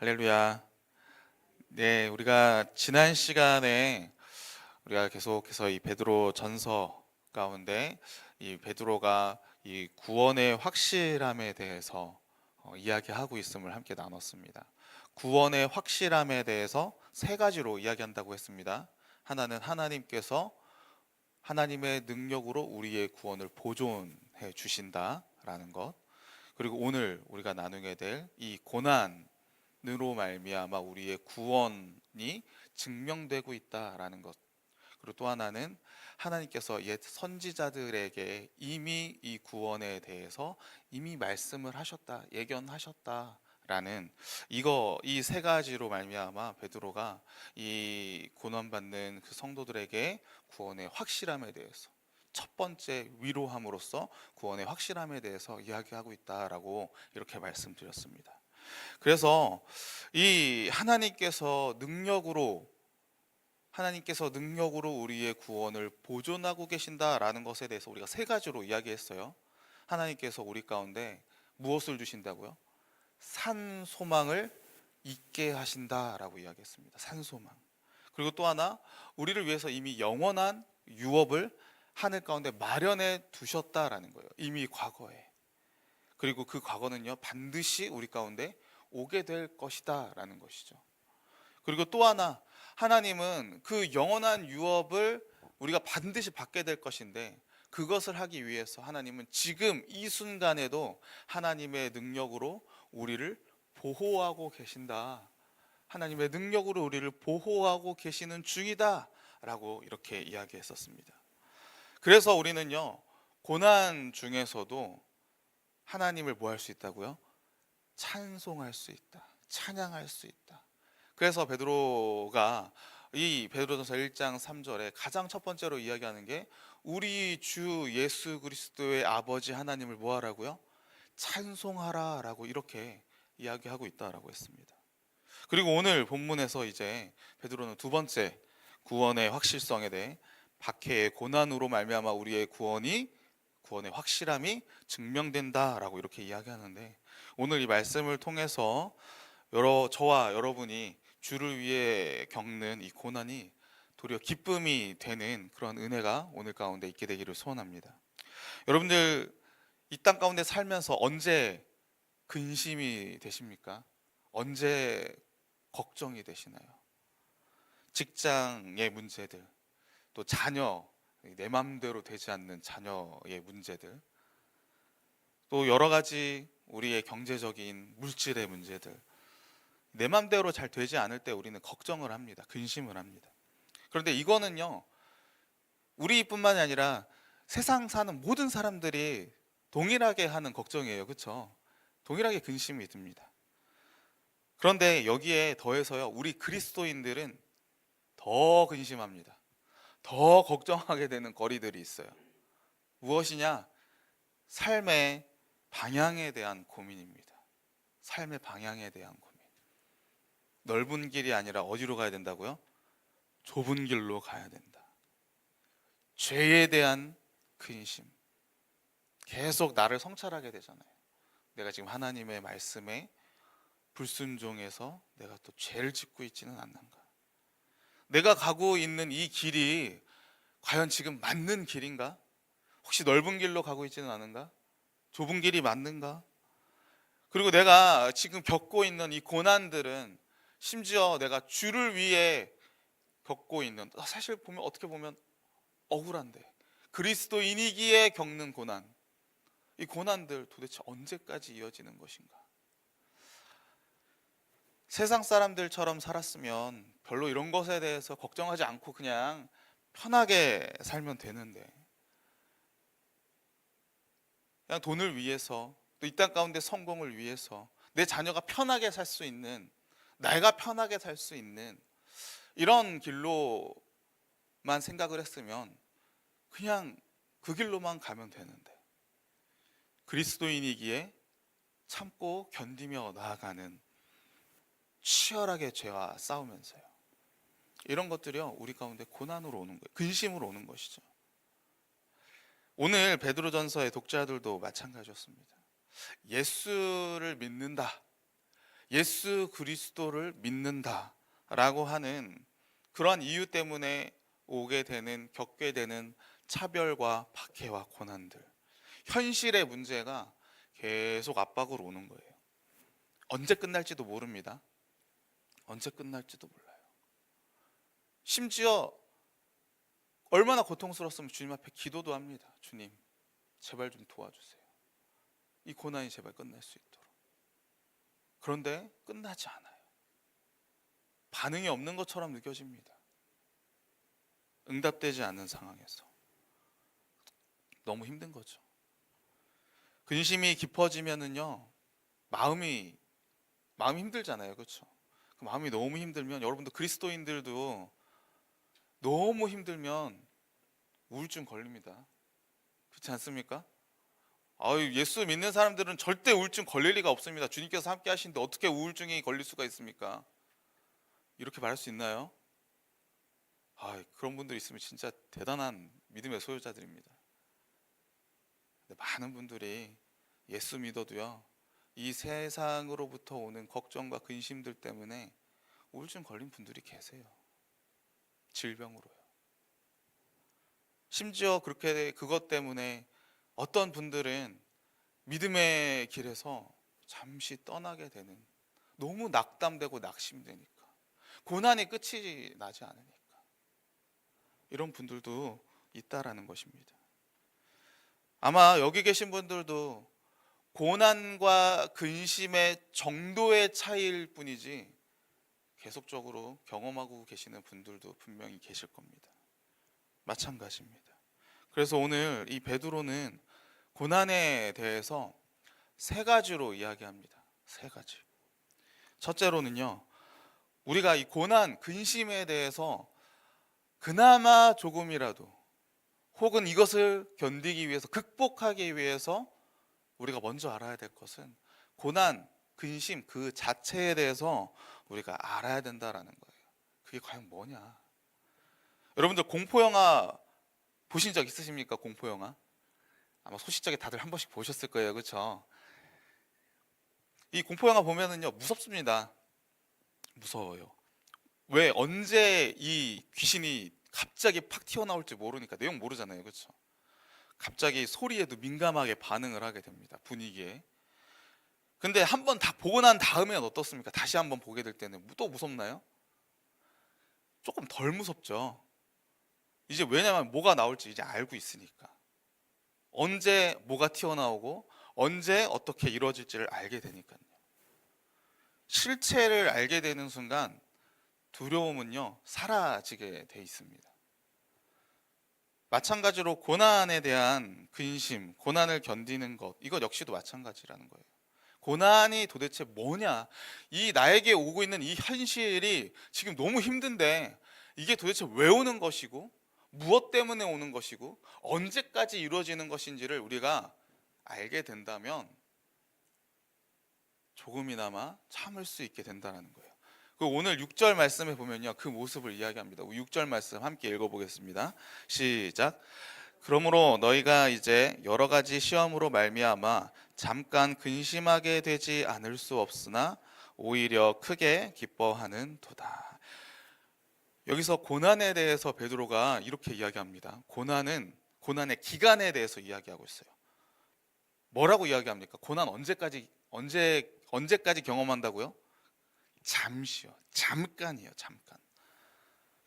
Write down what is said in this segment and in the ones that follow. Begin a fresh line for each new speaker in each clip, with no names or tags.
할렐루야. 네, 우리가 지난 시간에 우리가 계속해서 이 베드로 전서 가운데 이 베드로가 이 구원의 확실함에 대해서 이야기하고 있음을 함께 나눴습니다. 구원의 확실함에 대해서 세 가지로 이야기한다고 했습니다. 하나는 하나님께서 하나님의 능력으로 우리의 구원을 보존해 주신다라는 것. 그리고 오늘 우리가 나누게 될 이 고난으로 말미암아 우리의 구원이 증명되고 있다라는 것. 그리고 또 하나는 하나님께서 옛 선지자들에게 이미 이 구원에 대해서 이미 말씀을 하셨다, 예견하셨다라는 이 세 가지로 말미암아 베드로가 이 고난받는 그 성도들에게 구원의 확실함에 대해서 첫 번째 위로함으로써 구원의 확실함에 대해서 이야기하고 있다라고 이렇게 말씀드렸습니다. 그래서 이 하나님께서 능력으로 우리의 구원을 보존하고 계신다라는 것에 대해서 우리가 세 가지로 이야기했어요. 하나님께서 우리 가운데 무엇을 주신다고요? 산 소망을 있게 하신다라고 이야기했습니다. 산 소망. 그리고 또 하나, 우리를 위해서 이미 영원한 유업을 하늘 가운데 마련해 두셨다라는 거예요. 이미 과거에. 그리고 그 과거는요, 반드시 우리 가운데 오게 될 것이다라는 것이죠. 그리고 또 하나, 하나님은 그 영원한 유업을 우리가 반드시 받게 될 것인데, 그것을 하기 위해서 하나님은 지금 이 순간에도 하나님의 능력으로 우리를 보호하고 계신다. 하나님의 능력으로 우리를 보호하고 계시는 중이다 라고 이렇게 이야기했었습니다. 그래서 우리는요, 고난 중에서도 하나님을 뭐 할 수 있다고요? 찬송할 수 있다, 찬양할 수 있다. 그래서 베드로가 이 베드로전서 1장 3절에 가장 첫 번째로 이야기하는 게 우리 주 예수 그리스도의 아버지 하나님을 뭐 하라고요? 찬송하라 라고 이렇게 이야기하고 있다라고 했습니다. 그리고 오늘 본문에서 이제 베드로는 두 번째 구원의 확실성에 대해 박해의 고난으로 말미암아 우리의 구원의 확실함이 증명된다라고 이렇게 이야기하는데, 오늘 이 말씀을 통해서 저와 여러분이 주를 위해 겪는 이 고난이 도리어 기쁨이 되는 그런 은혜가 오늘 가운데 있게 되기를 소원합니다. 여러분들 이 땅 가운데 살면서 언제 근심이 되십니까? 언제 걱정이 되시나요? 직장의 문제들, 또 자녀, 내 맘대로 되지 않는 자녀의 문제들, 또 여러 가지 우리의 경제적인 물질의 문제들, 내 맘대로 잘 되지 않을 때 우리는 걱정을 합니다. 근심을 합니다. 그런데 이거는요, 우리뿐만이 아니라 세상 사는 모든 사람들이 동일하게 하는 걱정이에요. 그렇죠? 동일하게 근심이 듭니다. 그런데 여기에 더해서요, 우리 그리스도인들은 더 근심합니다. 더 걱정하게 되는 거리들이 있어요. 무엇이냐? 삶의 방향에 대한 고민입니다. 삶의 방향에 대한 고민. 넓은 길이 아니라 어디로 가야 된다고요? 좁은 길로 가야 된다. 죄에 대한 근심. 계속 나를 성찰하게 되잖아요. 내가 지금 하나님의 말씀에 불순종해서 내가 또 죄를 짓고 있지는 않는가? 내가 가고 있는 이 길이 과연 지금 맞는 길인가? 혹시 넓은 길로 가고 있지는 않은가? 좁은 길이 맞는가? 그리고 내가 지금 겪고 있는 이 고난들은 심지어 내가 주를 위해 겪고 있는, 사실 보면 어떻게 보면 억울한데 그리스도인이기에 겪는 고난, 이 고난들 도대체 언제까지 이어지는 것인가? 세상 사람들처럼 살았으면 별로 이런 것에 대해서 걱정하지 않고 그냥 편하게 살면 되는데, 그냥 돈을 위해서, 또 이 땅 가운데 성공을 위해서 내 자녀가 편하게 살 수 있는, 내가 편하게 살 수 있는 이런 길로만 생각을 했으면 그냥 그 길로만 가면 되는데, 그리스도인이기에 참고 견디며 나아가는, 치열하게 죄와 싸우면서요, 이런 것들이요 우리 가운데 고난으로 오는 거예요. 근심으로 오는 것이죠. 오늘 베드로전서의 독자들도 마찬가지였습니다. 예수를 믿는다, 예수 그리스도를 믿는다라고 하는 그러한 이유 때문에 오게 되는, 겪게 되는 차별과 박해와 고난들, 현실의 문제가 계속 압박으로 오는 거예요. 언제 끝날지도 모릅니다. 언제 끝날지도 몰라요. 심지어 얼마나 고통스러웠으면 주님 앞에 기도도 합니다. 주님, 제발 좀 도와주세요. 이 고난이 제발 끝날 수 있도록. 그런데 끝나지 않아요. 반응이 없는 것처럼 느껴집니다. 응답되지 않는 상황에서 너무 힘든 거죠. 근심이 깊어지면은요, 마음이 힘들잖아요, 그렇죠? 마음이 너무 힘들면, 여러분들 그리스도인들도 너무 힘들면 우울증 걸립니다. 그렇지 않습니까? 예수 믿는 사람들은 절대 우울증 걸릴 리가 없습니다. 주님께서 함께 하시는데 어떻게 우울증이 걸릴 수가 있습니까? 이렇게 말할 수 있나요? 그런 분들 있으면 진짜 대단한 믿음의 소유자들입니다. 근데 많은 분들이 예수 믿어도요, 이 세상으로부터 오는 걱정과 근심들 때문에 우울증 걸린 분들이 계세요. 질병으로요. 심지어 그것 때문에 어떤 분들은 믿음의 길에서 잠시 떠나게 되는, 너무 낙담되고 낙심되니까, 고난이 끝이 나지 않으니까, 이런 분들도 있다라는 것입니다. 아마 여기 계신 분들도 고난과 근심의 정도의 차이일 뿐이지 계속적으로 경험하고 계시는 분들도 분명히 계실 겁니다. 마찬가지입니다. 그래서 오늘 이 베드로는 고난에 대해서 세 가지로 이야기합니다. 세 가지. 첫째로는요, 우리가 이 고난, 근심에 대해서 그나마 조금이라도, 혹은 이것을 견디기 위해서, 극복하기 위해서 우리가 먼저 알아야 될 것은 고난, 근심 그 자체에 대해서 우리가 알아야 된다라는 거예요. 그게 과연 뭐냐? 여러분들 공포영화 보신 적 있으십니까? 공포영화? 아마 소시적에 다들 한 번씩 보셨을 거예요, 그렇죠? 이 공포영화 보면은요, 무섭습니다. 무서워요. 왜? 언제 이 귀신이 갑자기 팍 튀어나올지 모르니까. 내용 모르잖아요, 그렇죠? 갑자기 소리에도 민감하게 반응을 하게 됩니다, 분위기에. 근데 한 번 다 보고 난 다음에는 어떻습니까? 다시 한번 보게 될 때는 또 무섭나요? 조금 덜 무섭죠. 이제 왜냐면 뭐가 나올지 이제 알고 있으니까. 언제 뭐가 튀어나오고 언제 어떻게 이루어질지를 알게 되니까요. 실체를 알게 되는 순간 두려움은요, 사라지게 돼 있습니다. 마찬가지로 고난에 대한 근심, 고난을 견디는 것, 이것 역시도 마찬가지라는 거예요. 고난이 도대체 뭐냐? 이 나에게 오고 있는 이 현실이 지금 너무 힘든데 이게 도대체 왜 오는 것이고, 무엇 때문에 오는 것이고, 언제까지 이루어지는 것인지를 우리가 알게 된다면 조금이나마 참을 수 있게 된다는 거예요. 오늘 6절 말씀에 보면요, 그 모습을 이야기합니다. 6절 말씀 함께 읽어보겠습니다. 시작. 그러므로 너희가 이제 여러 가지 시험으로 말미암아 잠깐 근심하게 되지 않을 수 없으나 오히려 크게 기뻐하는 도다. 여기서 고난에 대해서 베드로가 이렇게 이야기합니다. 고난의 기간에 대해서 이야기하고 있어요. 뭐라고 이야기합니까? 고난 언제까지 경험한다고요? 잠시요. 잠깐이에요. 잠깐.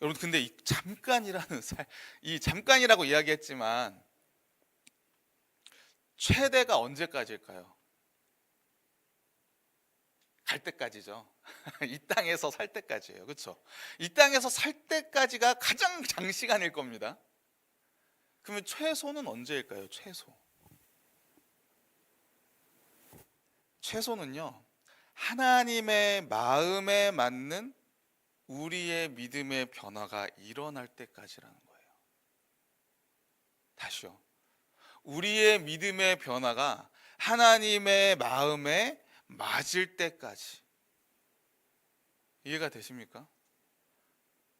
여러분, 근데 이 잠깐이라는 이 잠깐이라고 이야기했지만 최대가 언제까지일까요? 갈 때까지죠. 이 땅에서 살 때까지예요. 그렇죠? 이 땅에서 살 때까지가 가장 장시간일 겁니다. 그러면 최소는 언제일까요? 최소는요, 하나님의 마음에 맞는 우리의 믿음의 변화가 일어날 때까지라는 거예요. 다시요. 우리의 믿음의 변화가 하나님의 마음에 맞을 때까지. 이해가 되십니까?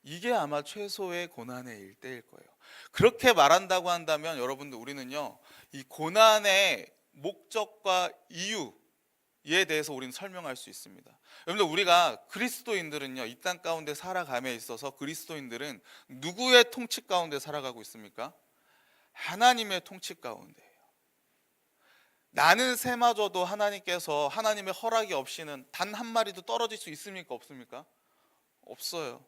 이게 아마 최소의 고난의 일대일 거예요. 그렇게 말한다고 한다면 여러분들, 우리는요, 이 고난의 목적과 이유, 이에 대해서 우리는 설명할 수 있습니다. 여러분들, 우리가 그리스도인들은요, 이 땅 가운데 살아감에 있어서 그리스도인들은 누구의 통치 가운데 살아가고 있습니까? 하나님의 통치 가운데예요. 나는 새마저도 하나님께서 하나님의 허락이 없이는 단 한 마리도 떨어질 수 있습니까? 없습니까? 없어요.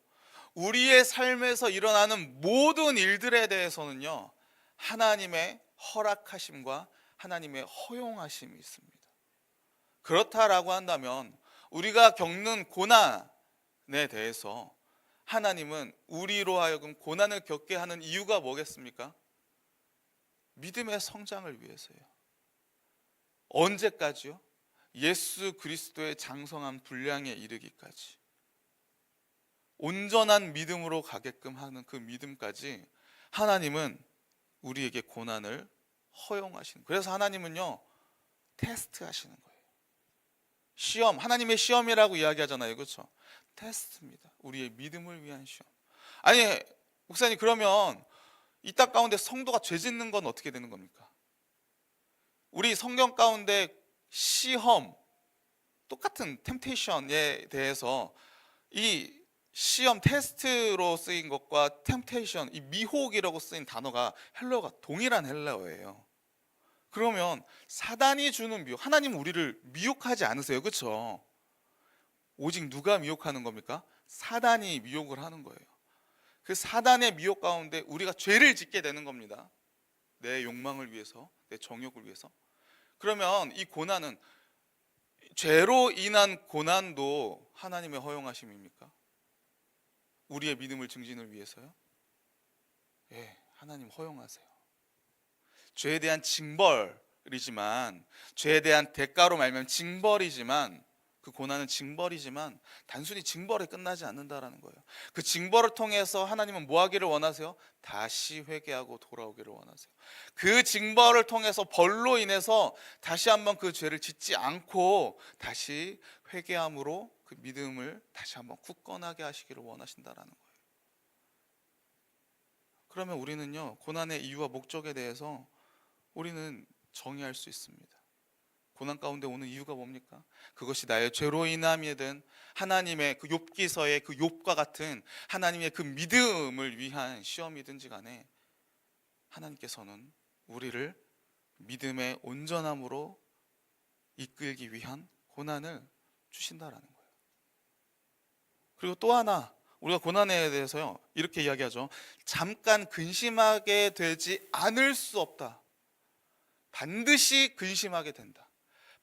우리의 삶에서 일어나는 모든 일들에 대해서는요, 하나님의 허락하심과 하나님의 허용하심이 있습니다. 그렇다라고 한다면 우리가 겪는 고난에 대해서 하나님은 우리로 하여금 고난을 겪게 하는 이유가 뭐겠습니까? 믿음의 성장을 위해서요. 언제까지요? 예수 그리스도의 장성한 분량에 이르기까지. 온전한 믿음으로 가게끔 하는 그 믿음까지 하나님은 우리에게 고난을 허용하시는. 그래서 하나님은요, 테스트 하시는 거예요. 시험, 하나님의 시험이라고 이야기하잖아요. 그렇죠? 테스트입니다. 우리의 믿음을 위한 시험. 아니, 목사님, 그러면 이 땅 가운데 성도가 죄 짓는 건 어떻게 되는 겁니까? 우리 성경 가운데 시험, 똑같은 템테이션에 대해서 이 시험, 테스트로 쓰인 것과 템테이션, 이 미혹이라고 쓰인 단어가 헬라어가 동일한 헬라어예요. 그러면 사단이 주는 미혹, 하나님은 우리를 미혹하지 않으세요. 그렇죠? 오직 누가 미혹하는 겁니까? 사단이 미혹을 하는 거예요. 그 사단의 미혹 가운데 우리가 죄를 짓게 되는 겁니다. 내 욕망을 위해서, 내 정욕을 위해서. 그러면 이 고난은, 죄로 인한 고난도 하나님의 허용하심입니까? 우리의 믿음을 증진을 위해서요? 예, 하나님 허용하세요. 죄에 대한 징벌이지만, 죄에 대한 대가로 말하면 징벌이지만, 그 고난은 징벌이지만 단순히 징벌에 끝나지 않는다라는 거예요. 그 징벌을 통해서 하나님은 뭐 하기를 원하세요? 다시 회개하고 돌아오기를 원하세요. 그 징벌을 통해서 벌로 인해서 다시 한번 그 죄를 짓지 않고 다시 회개함으로 그 믿음을 다시 한번 굳건하게 하시기를 원하신다라는 거예요. 그러면 우리는요, 고난의 이유와 목적에 대해서 우리는 정의할 수 있습니다. 고난 가운데 오는 이유가 뭡니까? 그것이 나의 죄로 인함이든 하나님의 그 욥기서의 그 욥과 같은 하나님의 그 믿음을 위한 시험이든지 간에 하나님께서는 우리를 믿음의 온전함으로 이끌기 위한 고난을 주신다라는 거예요. 그리고 또 하나, 우리가 고난에 대해서요, 이렇게 이야기하죠. 잠깐 근심하게 되지 않을 수 없다. 반드시 근심하게 된다.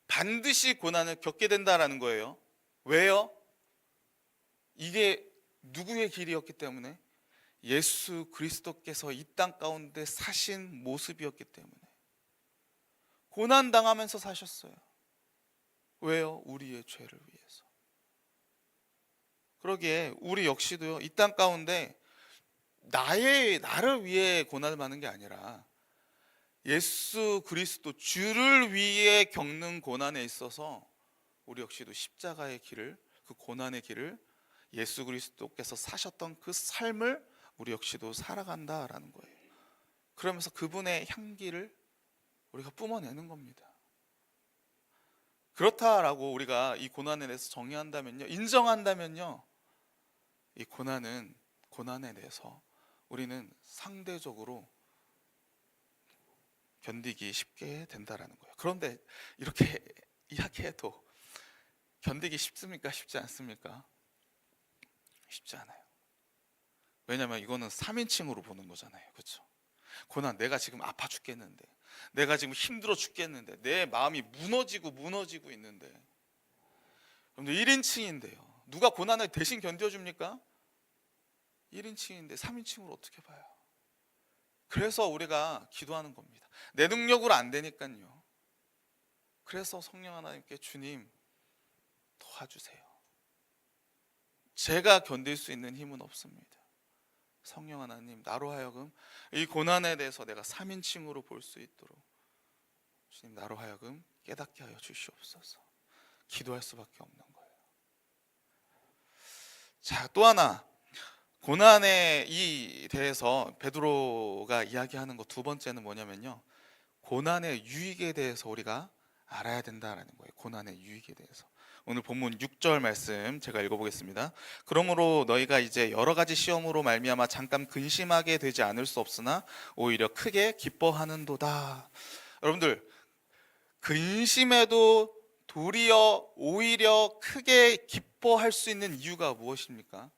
반드시 고난을 겪게 된다라는 거예요. 왜요? 이게 누구의 길이었기 때문에? 예수 그리스도께서 이 땅 가운데 사신 모습이었기 때문에 고난 당하면서 사셨어요. 왜요? 우리의 죄를 위해서. 그러기에 우리 역시도요, 이 땅 가운데 나를 위해 고난을 받는 게 아니라 예수 그리스도 주를 위해 겪는 고난에 있어서 우리 역시도 십자가의 길을, 그 고난의 길을 예수 그리스도께서 사셨던 그 삶을 우리 역시도 살아간다라는 거예요. 그러면서 그분의 향기를 우리가 뿜어내는 겁니다. 그렇다라고 우리가 이 고난에 대해서 정의한다면요, 인정한다면요, 이 고난에 대해서 우리는 상대적으로 견디기 쉽게 된다라는 거예요. 그런데 이렇게 이야기해도 견디기 쉽습니까? 쉽지 않습니까? 쉽지 않아요. 왜냐하면 이거는 3인칭으로 보는 거잖아요. 그렇죠? 고난, 내가 지금 아파 죽겠는데, 내가 지금 힘들어 죽겠는데, 내 마음이 무너지고 있는데, 여러분들 1인칭인데요. 누가 고난을 대신 견뎌줍니까? 1인칭인데 3인칭으로 어떻게 봐요? 그래서 우리가 기도하는 겁니다. 내 능력으로 안 되니까요. 그래서 성령 하나님께 주님 도와주세요. 제가 견딜 수 있는 힘은 없습니다. 성령 하나님, 나로 하여금 이 고난에 대해서 내가 3인칭으로 볼 수 있도록 주님, 나로 하여금 깨닫게 하여 주시옵소서. 기도할 수밖에 없는 거예요. 자, 또 하나, 고난에 대해서 베드로가 이야기하는 것 두 번째는 뭐냐면요, 고난의 유익에 대해서 우리가 알아야 된다라는 거예요. 고난의 유익에 대해서. 오늘 본문 6절 말씀 제가 읽어보겠습니다. 그러므로 너희가 이제 여러 가지 시험으로 말미암아 잠깐 근심하게 되지 않을 수 없으나 오히려 크게 기뻐하는도다. 여러분들, 근심해도 도리어 오히려 크게 기뻐할 수 있는 이유가 무엇입니까?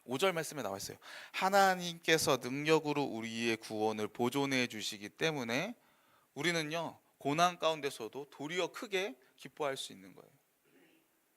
5절 말씀에 나와 있어요. 하나님께서 능력으로 우리의 구원을 보존해 주시기 때문에 우리는요, 고난 가운데서도 도리어 크게 기뻐할 수 있는 거예요.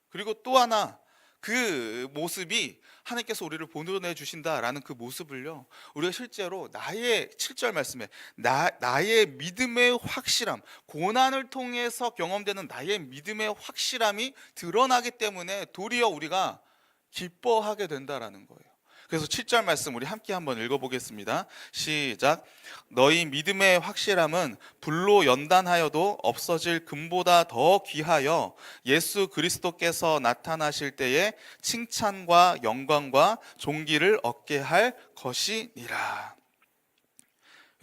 그리고 또 하나, 그 모습이 하나님께서 우리를 보존해 주신다라는 그 모습을요, 우리가 실제로 나의 7절 말씀에 나의 믿음의 확실함, 고난을 통해서 경험되는 나의 믿음의 확실함이 드러나기 때문에 도리어 우리가 기뻐하게 된다라는 거예요. 그래서 7절 말씀 우리 함께 한번 읽어보겠습니다. 시작. 너희 믿음의 확실함은 불로 연단하여도 없어질 금보다 더 귀하여 예수 그리스도께서 나타나실 때에 칭찬과 영광과 존귀를 얻게 할 것이니라.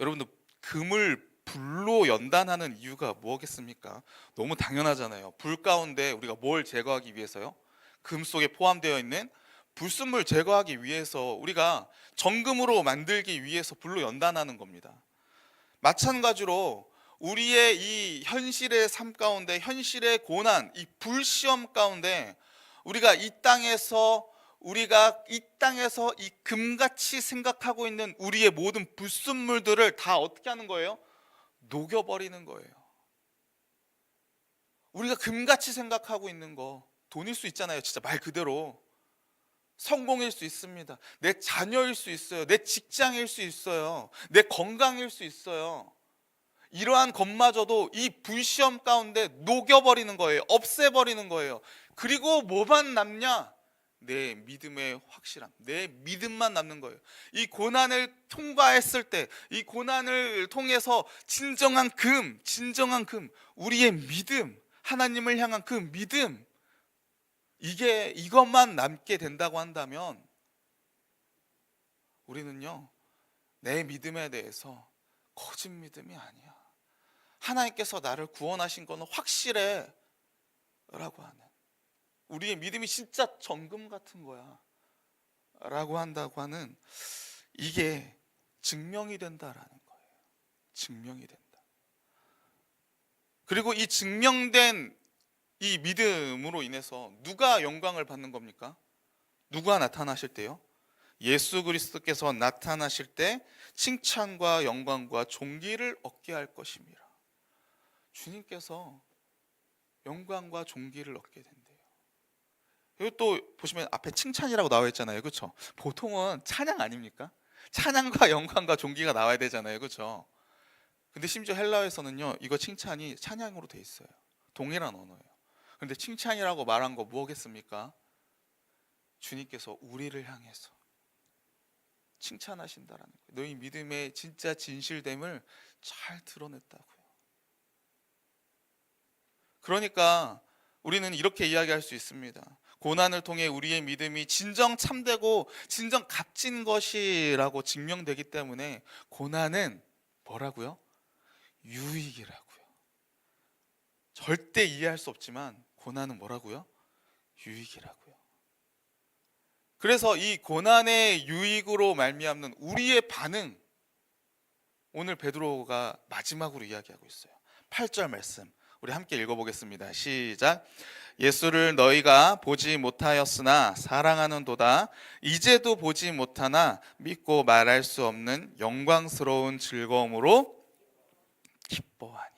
여러분들, 금을 불로 연단하는 이유가 뭐겠습니까? 너무 당연하잖아요. 불 가운데 우리가 뭘 제거하기 위해서요? 금 속에 포함되어 있는 불순물 제거하기 위해서, 우리가 정금으로 만들기 위해서 불로 연단하는 겁니다. 마찬가지로 우리의 이 현실의 삶 가운데, 현실의 고난, 이 불시험 가운데 우리가 이 땅에서 이 금같이 생각하고 있는 우리의 모든 불순물들을 다 어떻게 하는 거예요? 녹여버리는 거예요. 우리가 금같이 생각하고 있는 거, 돈일 수 있잖아요. 진짜 말 그대로 성공일 수 있습니다. 내 자녀일 수 있어요. 내 직장일 수 있어요. 내 건강일 수 있어요. 이러한 것마저도 이 불시험 가운데 녹여버리는 거예요. 없애버리는 거예요. 그리고 뭐만 남냐? 내 믿음의 확실함, 내 믿음만 남는 거예요. 이 고난을 통과했을 때, 이 고난을 통해서 진정한 금, 우리의 믿음, 하나님을 향한 그 믿음, 이것만 남게 된다고 한다면 우리는요, 내 믿음에 대해서 거짓 믿음이 아니야. 하나님께서 나를 구원하신 거는 확실해 라고 하는, 우리의 믿음이 진짜 정금 같은 거야 라고 한다고 하는, 이게 증명이 된다라는 거예요. 증명이 된다. 그리고 이 증명된 이 믿음으로 인해서 누가 영광을 받는 겁니까? 누가 나타나실 때요? 예수 그리스도께서 나타나실 때 칭찬과 영광과 존귀를 얻게 할 것입니다. 주님께서 영광과 존귀를 얻게 된대요. 여기 또 보시면 앞에 칭찬이라고 나와 있잖아요. 그렇죠? 보통은 찬양 아닙니까? 찬양과 영광과 존귀가 나와야 되잖아요. 그렇죠? 근데 심지어 헬라어에서는요, 이거 칭찬이 찬양으로 돼 있어요. 동일한 언어예요. 근데 칭찬이라고 말한 거 뭐겠습니까? 주님께서 우리를 향해서 칭찬하신다라는 거예요. 너희 믿음의 진짜 진실됨을 잘 드러냈다고요. 그러니까 우리는 이렇게 이야기할 수 있습니다. 고난을 통해 우리의 믿음이 진정 참되고 진정 값진 것이라고 증명되기 때문에 고난은 뭐라고요? 유익이라고요. 절대 이해할 수 없지만 고난은 뭐라고요? 유익이라고요. 그래서 이 고난의 유익으로 말미암는 우리의 반응, 오늘 베드로가 마지막으로 이야기하고 있어요. 8절 말씀 우리 함께 읽어보겠습니다. 시작. 예수를 너희가 보지 못하였으나 사랑하는도다. 이제도 보지 못하나 믿고 말할 수 없는 영광스러운 즐거움으로 기뻐하니.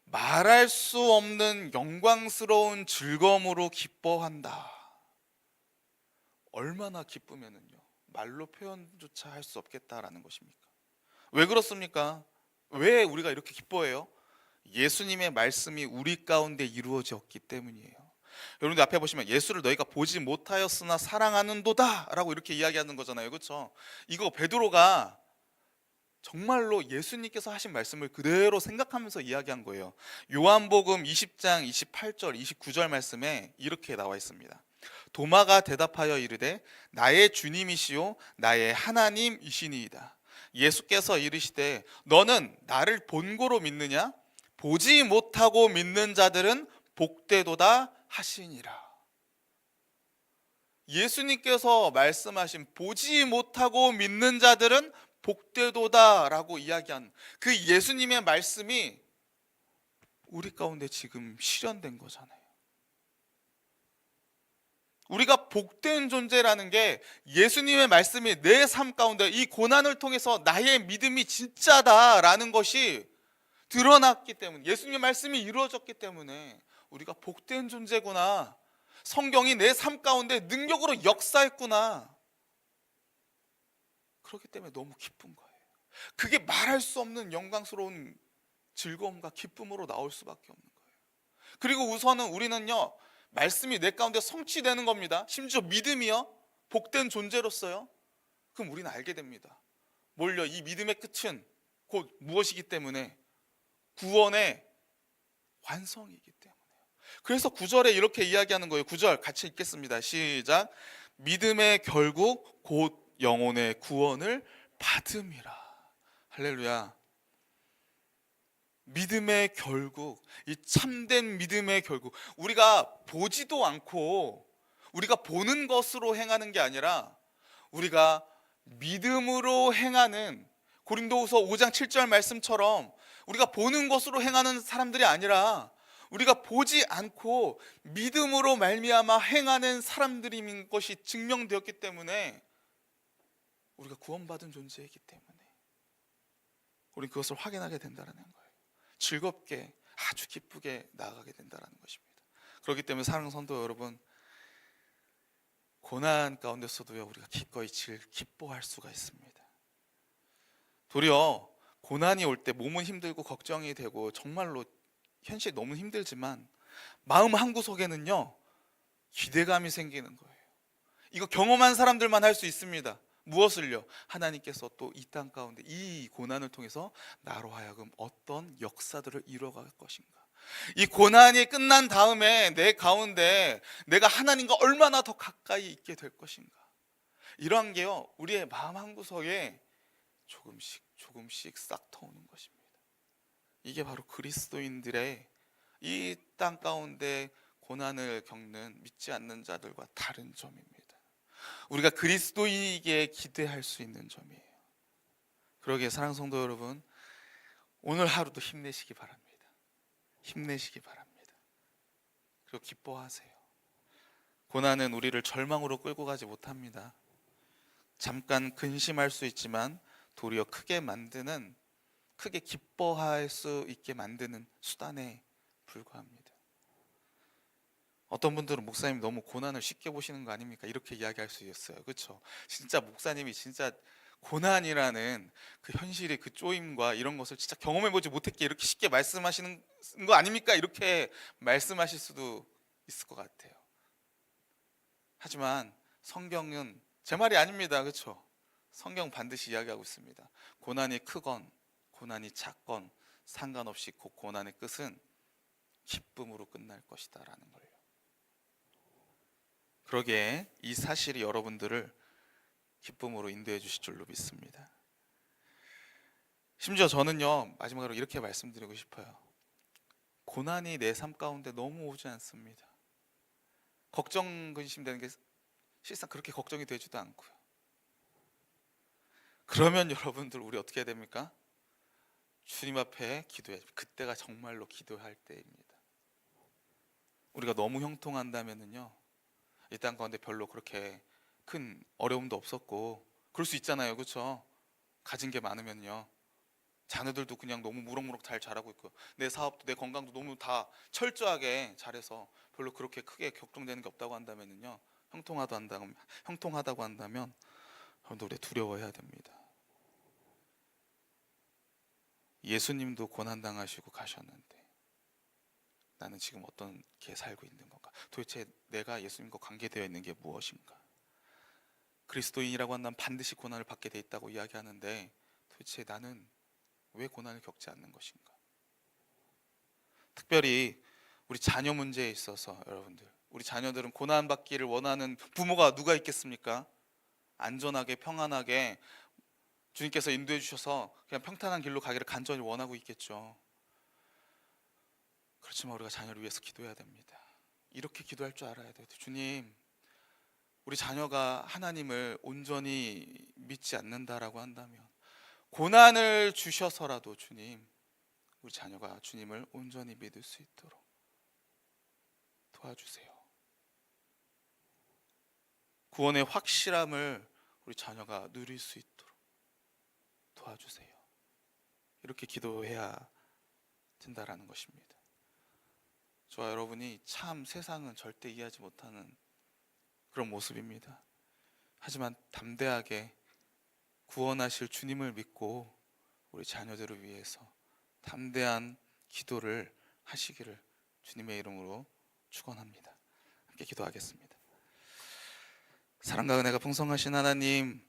말할 수 없는 영광스러운 즐거움으로 기뻐한다. 얼마나 기쁘면은요, 말로 표현조차 할 수 없겠다라는 것입니까? 왜 그렇습니까? 왜 우리가 이렇게 기뻐해요? 예수님의 말씀이 우리 가운데 이루어졌기 때문이에요. 여러분들 앞에 보시면 예수를 너희가 보지 못하였으나 사랑하는도다 라고 이렇게 이야기하는 거잖아요. 그렇죠? 이거 베드로가 정말로 예수님께서 하신 말씀을 그대로 생각하면서 이야기한 거예요. 요한복음 20장 28절 29절 말씀에 이렇게 나와 있습니다. 도마가 대답하여 이르되 나의 주님이시요 나의 하나님이시니이다. 예수께서 이르시되 너는 나를 본고로 믿느냐? 보지 못하고 믿는 자들은 복되도다 하시니라. 예수님께서 말씀하신 보지 못하고 믿는 자들은 복되도다라고 이야기한 그 예수님의 말씀이 우리 가운데 지금 실현된 거잖아요. 우리가 복된 존재라는 게 예수님의 말씀이 내 삶 가운데 이 고난을 통해서 나의 믿음이 진짜다라는 것이 드러났기 때문에, 예수님의 말씀이 이루어졌기 때문에 우리가 복된 존재구나, 성경이 내 삶 가운데 능력으로 역사했구나, 그렇기 때문에 너무 기쁜 거예요. 그게 말할 수 없는 영광스러운 즐거움과 기쁨으로 나올 수밖에 없는 거예요. 그리고 우선은 우리는요, 말씀이 내 가운데 성취되는 겁니다. 심지어 믿음이요, 복된 존재로서요. 그럼 우리는 알게 됩니다. 뭘요? 이 믿음의 끝은 곧 무엇이기 때문에? 구원의 완성이기 때문에요. 그래서 9절에 이렇게 이야기하는 거예요. 9절 같이 읽겠습니다. 시작. 믿음의 결국 곧 영혼의 구원을 받음이라. 할렐루야. 믿음의 결국, 이 참된 믿음의 결국, 우리가 보지도 않고 우리가 보는 것으로 행하는 게 아니라 우리가 믿음으로 행하는, 고린도후서 5장 7절 말씀처럼 우리가 보는 것으로 행하는 사람들이 아니라 우리가 보지 않고 믿음으로 말미암아 행하는 사람들인 것이 증명되었기 때문에 우리가 구원받은 존재이기 때문에 우리 그것을 확인하게 된다는 거예요. 즐겁게, 아주 기쁘게 나아가게 된다는 것입니다. 그렇기 때문에 사랑하는 성도 여러분, 고난 가운데서도요, 우리가 기꺼이 기뻐할 수가 있습니다. 도리어 고난이 올 때 몸은 힘들고 걱정이 되고 정말로 현실이 너무 힘들지만 마음 한구석에는요, 기대감이 생기는 거예요. 이거 경험한 사람들만 할 수 있습니다. 무엇을요? 하나님께서 또 이 땅 가운데 이 고난을 통해서 나로 하여금 어떤 역사들을 이뤄갈 것인가, 이 고난이 끝난 다음에 내 가운데 내가 하나님과 얼마나 더 가까이 있게 될 것인가, 이러한 게요, 우리의 마음 한구석에 조금씩 싹 터오는 것입니다. 이게 바로 그리스도인들의 이 땅 가운데 고난을 겪는 믿지 않는 자들과 다른 점입니다. 우리가 그리스도인에게 기대할 수 있는 점이에요. 그러기에 사랑하는 성도 여러분, 오늘 하루도 힘내시기 바랍니다. 힘내시기 바랍니다. 그리고 기뻐하세요. 고난은 우리를 절망으로 끌고 가지 못합니다. 잠깐 근심할 수 있지만 도리어 크게 기뻐할 수 있게 만드는 수단에 불과합니다. 어떤 분들은 목사님 너무 고난을 쉽게 보시는 거 아닙니까? 이렇게 이야기할 수 있어요. 그렇죠? 진짜 목사님이 진짜 고난이라는 그 현실의 그 쪼임과 이런 것을 진짜 경험해보지 못했기에 이렇게 쉽게 말씀하시는 거 아닙니까? 이렇게 말씀하실 수도 있을 것 같아요. 하지만 성경은 제 말이 아닙니다. 그렇죠? 성경 반드시 이야기하고 있습니다. 고난이 크건 고난이 작건 상관없이 그 고난의 끝은 기쁨으로 끝날 것이다 라는 거예요. 그러기에 이 사실이 여러분들을 기쁨으로 인도해 주실 줄로 믿습니다. 심지어 저는요, 마지막으로 이렇게 말씀드리고 싶어요. 고난이 내 삶 가운데 너무 오지 않습니다. 걱정 근심되는 게 실상 그렇게 걱정이 되지도 않고요. 그러면 여러분들 우리 어떻게 해야 됩니까? 주님 앞에 기도해야 됩니다. 그때가 정말로 기도할 때입니다. 우리가 너무 형통한다면은요, 이 땅 가운데 별로 그렇게 큰 어려움도 없었고 그럴 수 있잖아요. 그렇죠? 가진 게 많으면요, 자녀들도 그냥 너무 무럭무럭 잘 자라고 있고 내 사업도 내 건강도 너무 다 철저하게 잘해서 별로 그렇게 크게 걱정되는 게 없다고 한다면은요, 형통하다고 한다면 여러분들 우리 두려워해야 됩니다. 예수님도 고난당하시고 가셨는데 나는 지금 어떻게 살고 있는 건가? 도대체 내가 예수님과 관계되어 있는 게 무엇인가? 그리스도인이라고 한다면 반드시 고난을 받게 돼 있다고 이야기하는데 도대체 나는 왜 고난을 겪지 않는 것인가? 특별히 우리 자녀 문제에 있어서 여러분들, 우리 자녀들은 고난받기를 원하는 부모가 누가 있겠습니까? 안전하게 평안하게 주님께서 인도해 주셔서 그냥 평탄한 길로 가기를 간절히 원하고 있겠죠. 그렇지만 우리가 자녀를 위해서 기도해야 됩니다. 이렇게 기도할 줄 알아야 돼요. 주님, 우리 자녀가 하나님을 온전히 믿지 않는다라고 한다면 고난을 주셔서라도 주님, 우리 자녀가 주님을 온전히 믿을 수 있도록 도와주세요. 구원의 확실함을 우리 자녀가 누릴 수 있도록 도와주세요. 이렇게 기도해야 된다라는 것입니다. 저와 여러분이 참 세상은 절대 이해하지 못하는 그런 모습입니다. 하지만 담대하게 구원하실 주님을 믿고 우리 자녀들을 위해서 담대한 기도를 하시기를 주님의 이름으로 축원합니다. 함께 기도하겠습니다. 사랑과 은혜가 풍성하신 하나님,